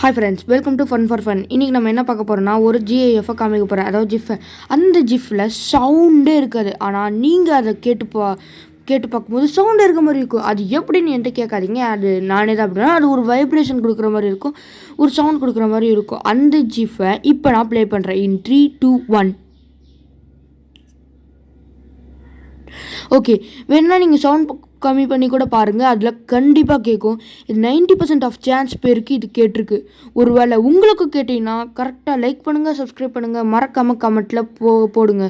Hi friends, welcome to fun for fun. இன்றைக்கி நம்ம என்ன பார்க்க போகிறோம்னா, ஒரு ஜிஐஎஃப்பை காமிக்க போகிறேன், அதாவது ஜிஃபை. அந்த ஜிஃபில் சவுண்டே இருக்காது, ஆனால் நீங்கள் அதை கேட்டு பார்க்கும்போது சவுண்டு இருக்க மாதிரி இருக்கும். அது எப்படின்னு என்கிட்ட கேட்காதீங்க, அது நானே தான் அப்படின்னா அது ஒரு வைப்ரேஷன் கொடுக்குற மாதிரி இருக்கும், ஒரு சவுண்ட் கொடுக்குற மாதிரி இருக்கும். அந்த ஜிஃபை இப்போ நான் ப்ளே பண்ணுறேன் இன் 3, 2, 1. ஓகே, வேணா நீங்கள் சவுண்ட் கம்மி பண்ணி கூட பாருங்கள், அதில் கண்டிப்பாக கேட்கும். இது 90% ஆஃப் சான்ஸ் பேருக்கு இது கேட்டிருக்கு. ஒருவேளை உங்களுக்கு கேட்டிங்கன்னா கரெக்டாக லைக் பண்ணுங்கள், சப்ஸ்கிரைப் பண்ணுங்கள், மறக்காமல் கமெண்ட்டில் போடுங்க.